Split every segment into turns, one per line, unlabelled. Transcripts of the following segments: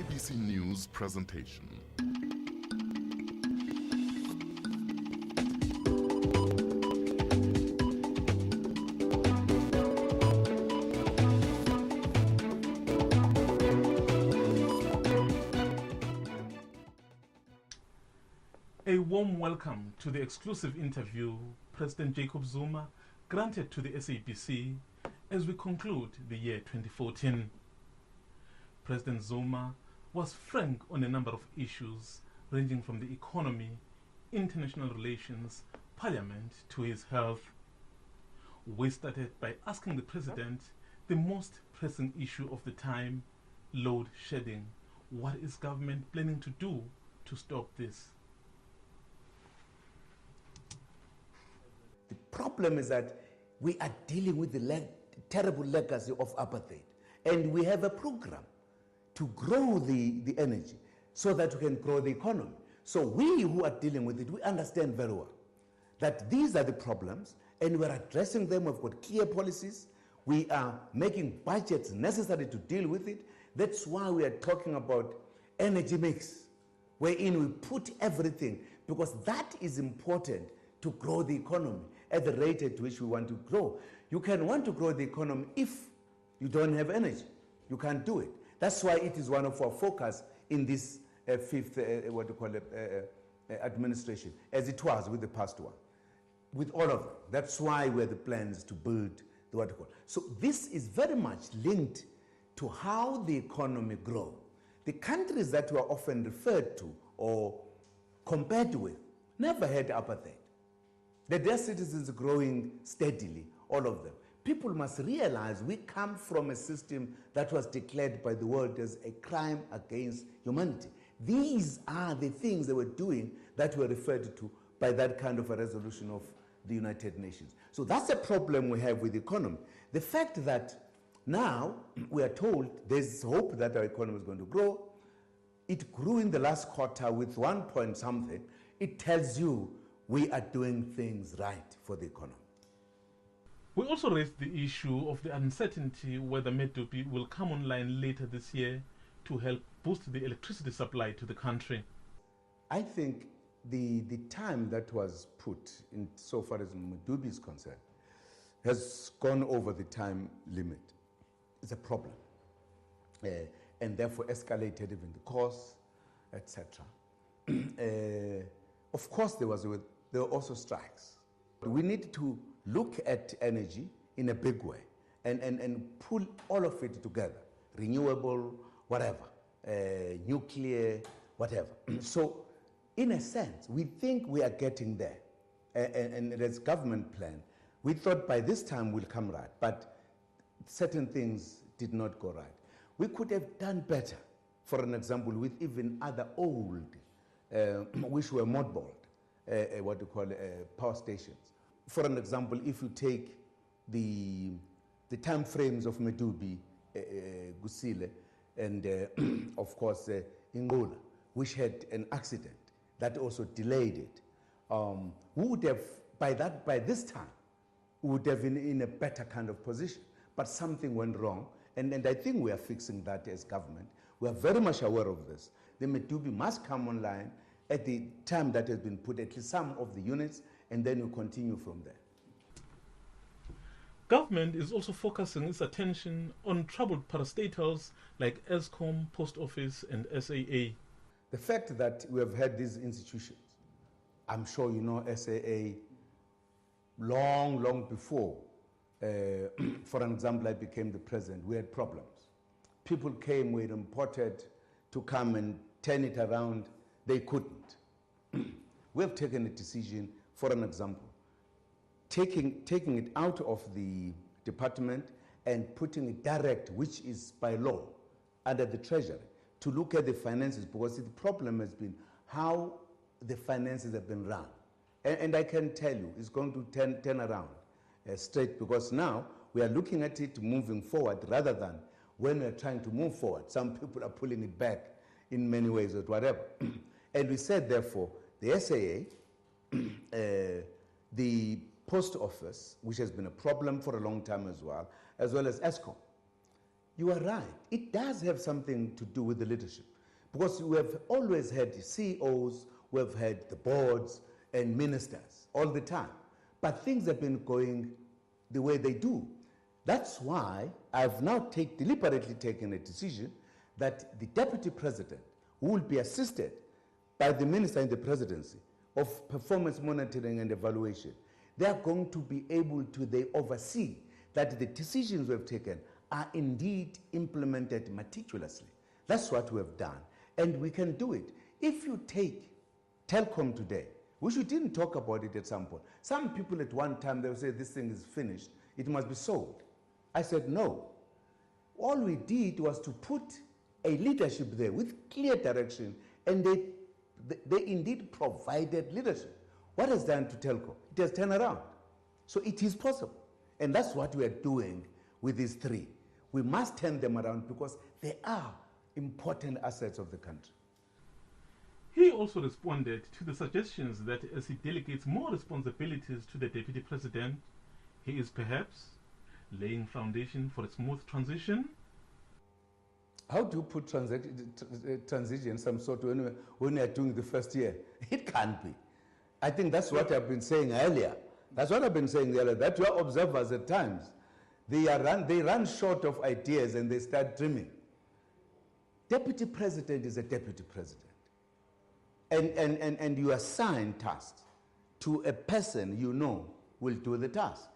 SABC News presentation.
A warm welcome to the exclusive interview President Jacob Zuma granted to the SABC as we conclude the year 2014. President Zuma was frank on a number of issues ranging from the economy, international relations, parliament to his health. We started by asking the President the most pressing issue of the time, load shedding. What is government planning to do to stop this?
The problem is that we are dealing with the terrible legacy of apartheid, and we have a program to grow the energy so that we can grow the economy. So we who are dealing with it, we understand very well that these are the problems, and we're addressing them. We've got clear policies. We are making budgets necessary to deal with it. That's why we are talking about energy mix, wherein we put everything, because that is important to grow the economy at the rate at which we want to grow. You can want to grow the economy if you don't have energy. You can't do it. That's why it is one of our focus in this fifth, administration, as it was with the past one, with all of them. That's why we have the plans to build the what you call. So this is very much linked to how the economy grows. The countries that were often referred to or compared with never had apartheid. Their citizens growing steadily, all of them. People must realize we come from a system that was declared by the world as a crime against humanity. These are the things they were doing that were referred to by that kind of a resolution of the United Nations. So that's a problem we have with the economy. The fact that now we are told there's hope that our economy is going to grow. It grew in the last quarter with 1 point something. It tells you we are doing things right for the economy.
We also raised the issue of the uncertainty whether Medupi will come online later this year to help boost the electricity supply to the country.
I think the time that was put in so far as Medupi is concerned has gone over the time limit. It's a problem, and therefore escalated even the costs, etc. Of course, there were also strikes. We need to look at energy in a big way and pull all of it together, renewable, whatever, nuclear, whatever. So in a sense, we think we are getting there. And there's government plan. We thought by this time we'll come right, but certain things did not go right. We could have done better, for an example, with even other old, which were mothballed, power stations. For an example, if you take the time frames of Medupi, Gusile, and of course Ingola, which had an accident that also delayed it, we would have, by this time, we would have been in a better kind of position. But something went wrong, and I think we are fixing that as government. We are very much aware of this. The Medupi must come online at the time that has been put, at least some of the units, and then we continue from there.
Government is also focusing its attention on troubled parastatals like Eskom, Post Office, and SAA.
The fact that we have had these institutions, I'm sure you know SAA long before, for an example, I became the president, we had problems. People came, we imported to come and turn it around. They couldn't. We have taken a decision, for an example, taking it out of the department and putting it direct, which is by law, under the Treasury, to look at the finances, because the problem has been how the finances have been run. And I can tell you, it's going to turn around straight, because now we are looking at it moving forward rather than when we are trying to move forward. Some people are pulling it back in many ways or whatever. And we said, therefore, the SAA, the Post Office, which has been a problem for a long time as well as Eskom. You are right. It does have something to do with the leadership. Because we have always had CEOs, we have had the boards and ministers all the time. But things have been going the way they do. That's why I've now deliberately taken a decision that the deputy president, who will be assisted by the minister in the presidency of performance monitoring and evaluation, they are going to be able to oversee that the decisions we've taken are indeed implemented meticulously. That's what we have done, and we can do it. If you take Telkom today, which we didn't talk about it at some point. Some people at one time, they would say, this thing is finished, it must be sold. I said, no. All we did was to put a leadership there with clear direction, and they indeed provided leadership. What has done to Telkom? It has turned around. So it is possible. And that's what we are doing with these three. We must turn them around because they are important assets of the country.
He also responded to the suggestions that as he delegates more responsibilities to the deputy president, he is perhaps laying foundation for a smooth transition.
How do you put transition some sort when you are doing the first year? It can't be. I think that's what I've been saying earlier. That's what I've been saying earlier, that your observers at times, they run short of ideas and they start dreaming. Deputy president is a deputy president. And you assign tasks to a person you know will do the task.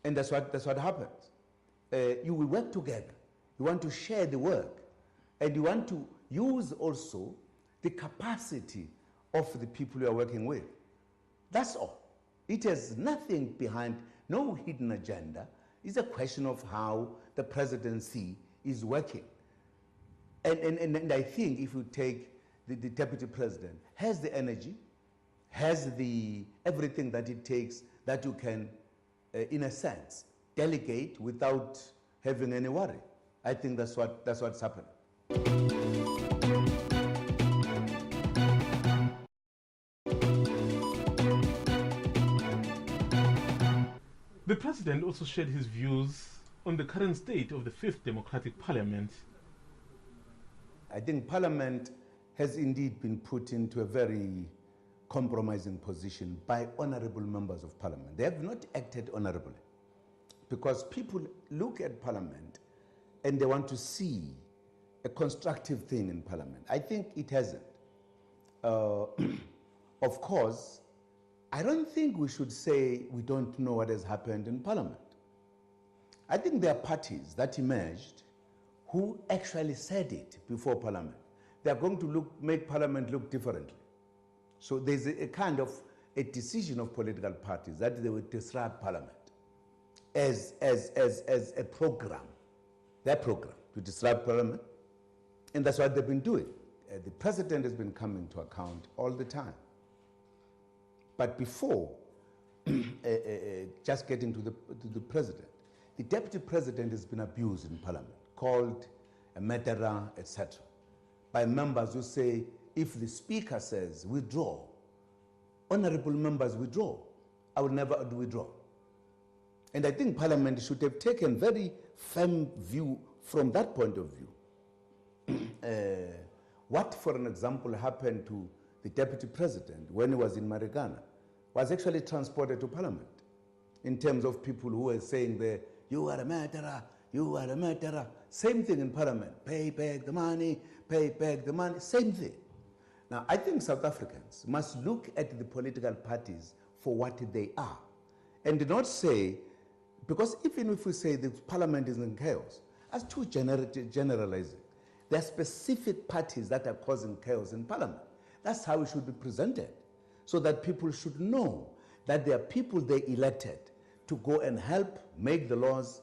And that's what happens. You will work together. You want to share the work. And you want to use also the capacity of the people you are working with. That's all. It has nothing behind, no hidden agenda. It's a question of how the presidency is working. And I think if you take the deputy president, has the energy, has everything that it takes that you can, in a sense, delegate without having any worry. I think that's what's happening.
The president also shared his views on the current state of the Fifth Democratic Parliament.
I think Parliament has indeed been put into a very compromising position by honorable members of Parliament. They have not acted honorably because people look at Parliament and they want to see a constructive thing in Parliament. I think it hasn't. Of course, I don't think we should say we don't know what has happened in Parliament. I think there are parties that emerged who actually said it before Parliament. They are going to make Parliament look differently. So there's a kind of a decision of political parties that they will disrupt Parliament as a program, their program to disrupt Parliament. And that's what they've been doing. The president has been coming to account all the time. But before just getting to the president, the deputy president has been abused in Parliament, called a murderer, etc., by members who say, if the speaker says withdraw, honorable members withdraw, I will never withdraw. And I think Parliament should have taken very firm view from that point of view. What, for an example, happened to the deputy president when he was in Marikana was actually transported to Parliament in terms of people who were saying there, you are a murderer, you are a murderer. Same thing in Parliament, pay back the money, same thing. Now, I think South Africans must look at the political parties for what they are and not say, because even if we say the Parliament is in chaos, as too generalizing, there are specific parties that are causing chaos in Parliament. That's how it should be presented, so that people should know that there are people they elected to go and help make the laws,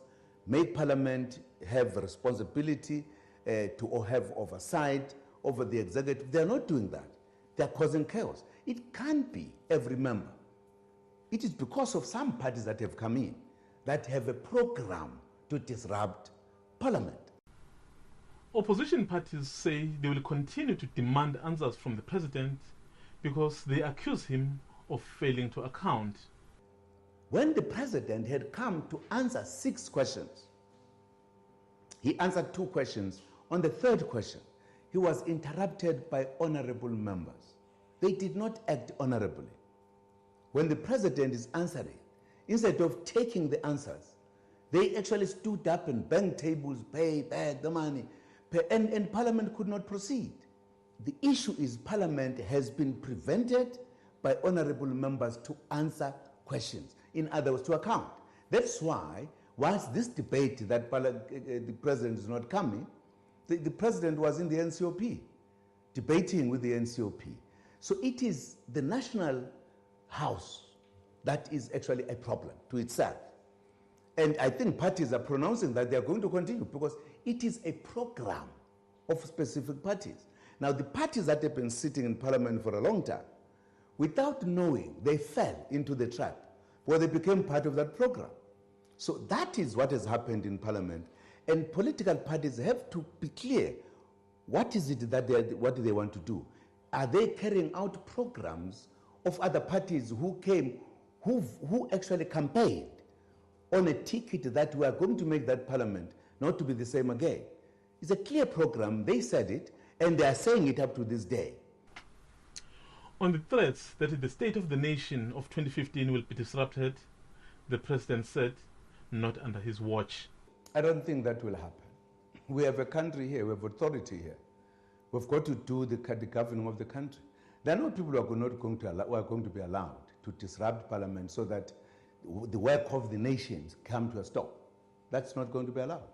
make Parliament have responsibility to have oversight over the executive. They're not doing that. They're causing chaos. It can't be every member. It is because of some parties that have come in that have a program to disrupt Parliament.
Opposition parties say they will continue to demand answers from the president because they accuse him of failing to account.
When the president had come to answer 6 questions, he answered 2 questions. On the 3rd question, he was interrupted by honorable members. They did not act honorably. When the president is answering, instead of taking the answers, they actually stood up and banged tables, pay back the money, and Parliament could not proceed. The issue is Parliament has been prevented by honorable members to answer questions, in other words, to account. That's why, whilst this debate that the president is not coming, the president was in the NCOP, debating with the NCOP. So it is the National House that is actually a problem to itself. And I think parties are pronouncing that they are going to continue because it is a program of specific parties. Now, the parties that have been sitting in Parliament for a long time, without knowing, they fell into the trap where they became part of that program. So that is what has happened in Parliament. And political parties have to be clear, what is it that what do they want to do? Are they carrying out programs of other parties who came, who actually campaigned on a ticket that we are going to make that Parliament not to be the same again? It's a clear program, they said it, and they are saying it up to this day.
On the threats that the state of the nation of 2015 will be disrupted, the president said, not under his watch.
I don't think that will happen. We have a country here, we have authority here. We've got to do the governing of the country. There are no people who are not going to be allowed to disrupt Parliament so that the work of the nations come to a stop. That's not going to be allowed.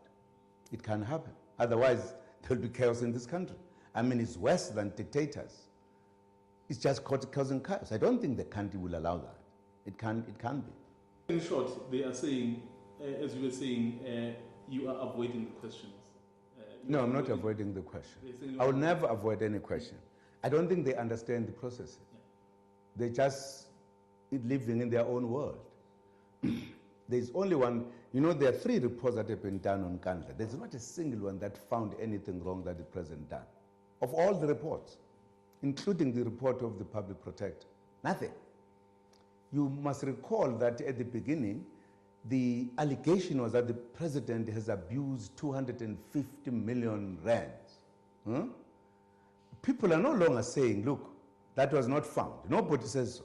It can't happen. Otherwise, there will be chaos in this country. I mean, it's worse than dictators. It's just causing chaos. I don't think the country will allow that. It can't be.
In short, they are saying, as you were saying, you are avoiding the questions.
No, I'm not avoiding the question. I will never avoid any question. I don't think they understand the process. Yeah. They're just living in their own world. There's only one, there are 3 reports that have been done on Kandla. There's not a single one that found anything wrong that the president done. Of all the reports, including the report of the public protector, nothing. You must recall that at the beginning, the allegation was that the president has abused 250 million rands. People are no longer saying, look, that was not found. Nobody says so.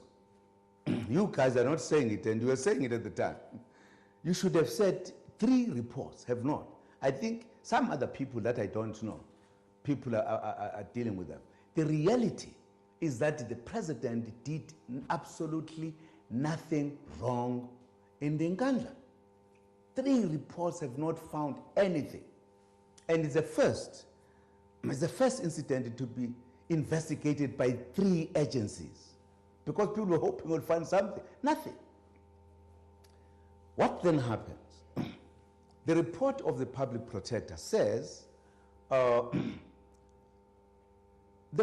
You guys are not saying it, and you were saying it at the time. You should have said 3 reports, have not. I think some other people that I don't know, people are dealing with them. The reality is that the president did absolutely nothing wrong in the Nkandla. 3 reports have not found anything. And it's the first incident to be investigated by 3 agencies. Because people were hoping we'll find something. Nothing. What then happens? The report of the public protector says there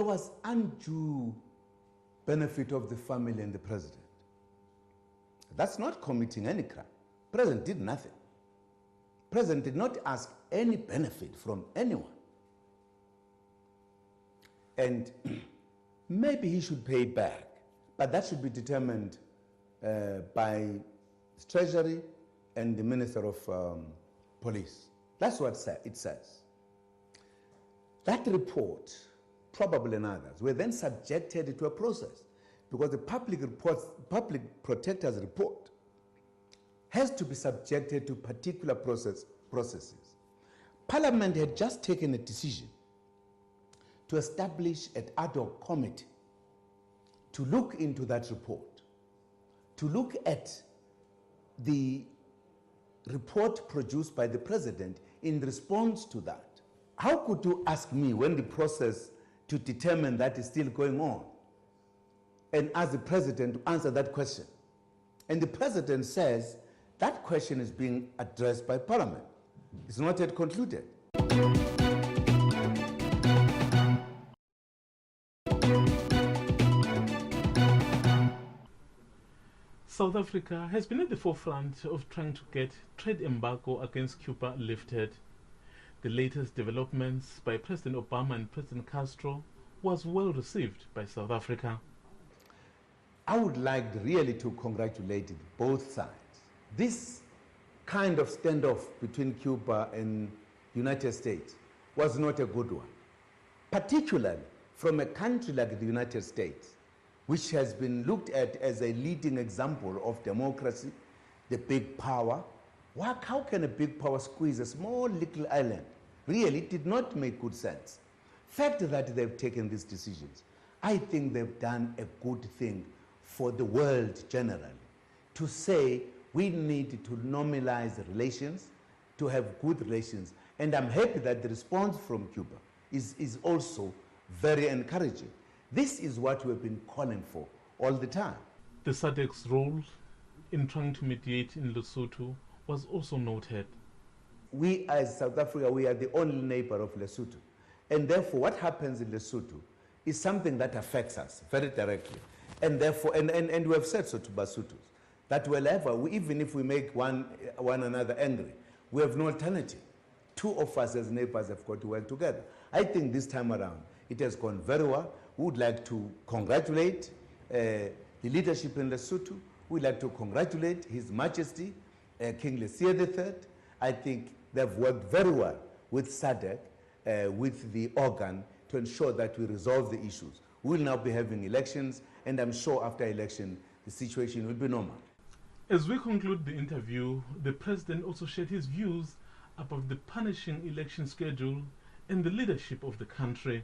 was undue benefit of the family and the president. That's not committing any crime. President did nothing. President did not ask any benefit from anyone. And maybe he should pay it back, but that should be determined by the Treasury and the Minister of Police. That's what it says. That report, probably and others, were then subjected to a process because the public protector's report has to be subjected to particular processes. Parliament had just taken a decision to establish an ad hoc committee to look into that report, to look at the report produced by the president in response to that. How could you ask me when the process to determine that is still going on and ask the president to answer that question? And the president says that question is being addressed by Parliament. It's not yet concluded.
South Africa has been at the forefront of trying to get trade embargo against Cuba lifted. The latest developments by President Obama and President Castro was well received by South Africa.
I would like really to congratulate both sides. This kind of standoff between Cuba and United States was not a good one. particularly from a country like the United States, which has been looked at as a leading example of democracy, the big power. How can a big power squeeze a small little island? Really, it did not make good sense. Fact that they've taken these decisions, I think they've done a good thing for the world generally, to say we need to normalize relations, to have good relations. And I'm happy that the response from Cuba is also very encouraging. This is what we've been calling for all the time.
The SADC's role in trying to mediate in Lesotho was also noted.
We as South Africa, we are the only neighbor of Lesotho. And therefore, what happens in Lesotho is something that affects us very directly. And therefore, and we have said so to Basutos, that wherever, even if we make one another angry, we have no alternative. Two of us as neighbors have got to work together. I think this time around, it has gone very well. We would like to congratulate the leadership in Lesotho. We'd like to congratulate His Majesty, King Lesia III. I think they've worked very well with SADC, with the organ, to ensure that we resolve the issues. We'll now be having elections, and I'm sure after election, the situation will be normal.
As we conclude the interview, the President also shared his views about the punishing election schedule and the leadership of the country.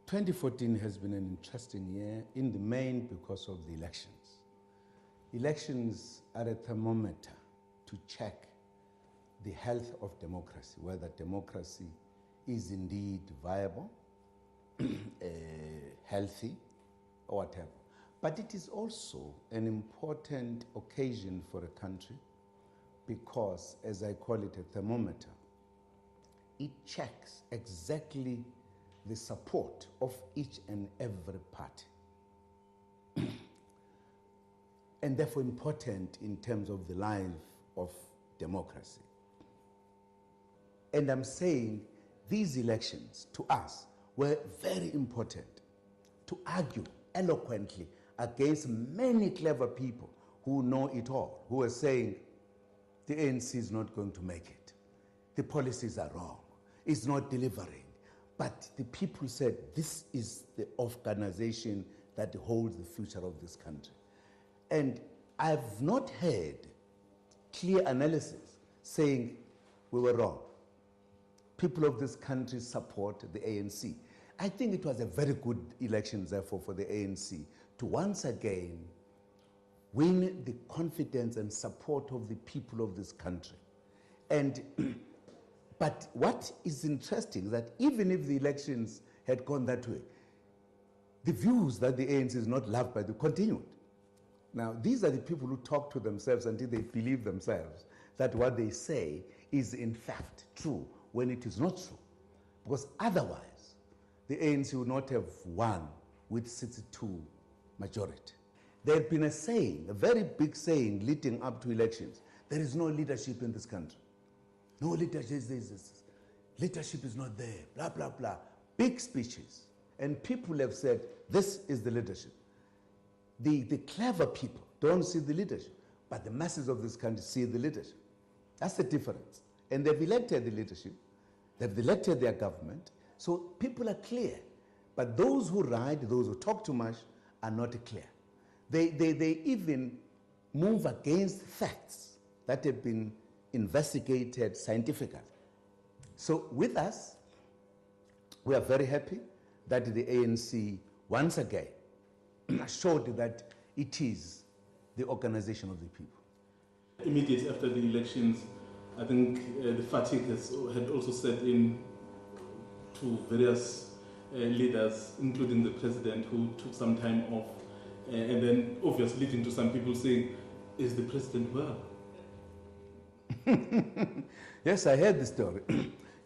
2014 has been an interesting year in the main because of the elections. Elections are a thermometer to check the health of democracy, whether democracy is indeed viable, healthy, or whatever. But it is also an important occasion for a country because, as I call it, a thermometer. It checks exactly the support of each and every party. And therefore important in terms of the life of democracy. And I'm saying these elections to us were very important to argue eloquently against many clever people who know it all, who are saying the ANC is not going to make it. The policies are wrong. It's not delivering. But the people said this is the organization that holds the future of this country. And I've not heard clear analysis saying we were wrong. People of this country support the ANC. I think it was a very good election, therefore, for the ANC to once again win the confidence and support of the people of this country. And but what is interesting is that even if the elections had gone that way, the views that the ANC is not loved by the continued. Now, these are the people who talk to themselves until they believe themselves that what they say is in fact true when it is not true. Because otherwise, the ANC would not have won with 62 majority. There had been a saying, a very big saying leading up to elections. There is no leadership in this country. No leadership, leadership is not there, blah, blah, blah. Big speeches. And people have said, this is the leadership. The clever people don't see the leadership, but the masses of this country see the leadership. That's the difference. And they've elected the leadership, they've elected their government, so people are clear. But those who ride, those who talk too much, are not clear. They even move against facts that have been investigated scientifically. So with us, we are very happy that the ANC once again showed that it is the organization of the people.
Immediately after the elections, I think the fatigue had also set in to various leaders, including the president, who took some time off, and then obviously leading to some people saying, is the president well?
Yes, I heard the story.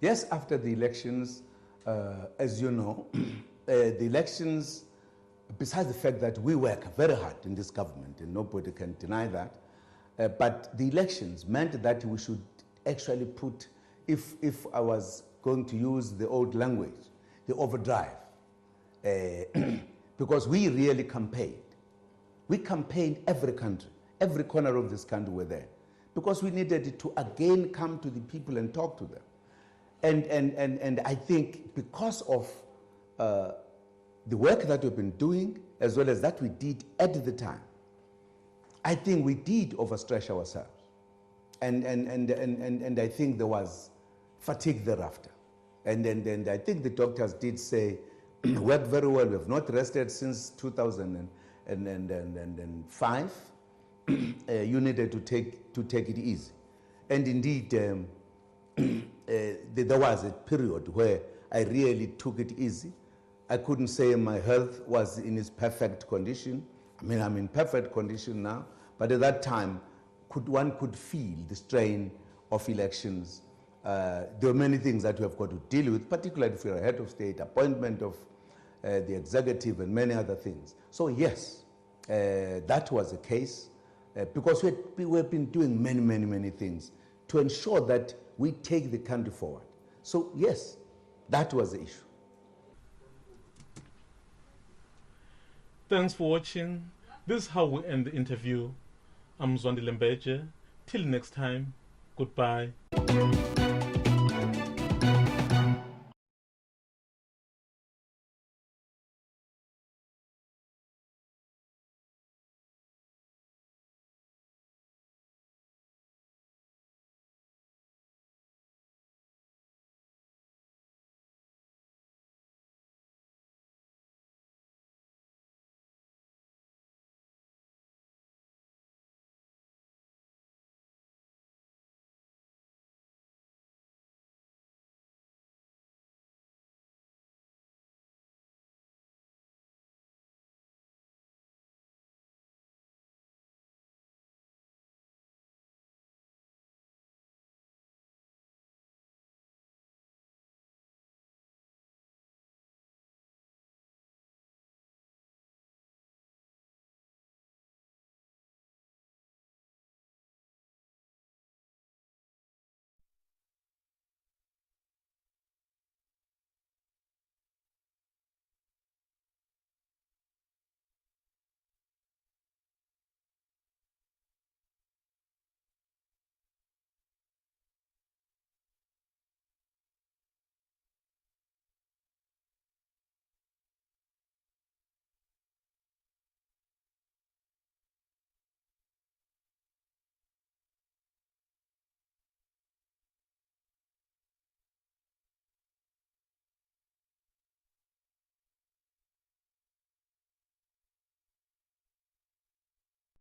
Yes, after the elections, as you know, the elections, besides the fact that we work very hard in this government, and nobody can deny that, but the elections meant that we should actually put, if I was going to use the old language, the overdrive, because we really campaigned. We campaigned every country, every corner of this country were there, because we needed to again come to the people and talk to them. And I think because of the work that we've been doing, as well as that we did at the time, I think we did overstretch ourselves. And I think there was fatigue thereafter. And I think the doctors did say, worked very well. We have not rested since 2005. You needed to take it easy. And indeed, there was a period where I really took it easy. I couldn't say my health was in its perfect condition. I mean, I'm in perfect condition now, but at that time, one could feel the strain of elections. There were many things that we have got to deal with, particularly if you're a head of state, appointment of the executive, and many other things. So yes, that was the case, because we've been doing many things to ensure that we take the country forward. So yes, that was the issue.
Thanks for watching. This is how we end the interview. I'm Zwandi Lembeje. Till next time, goodbye.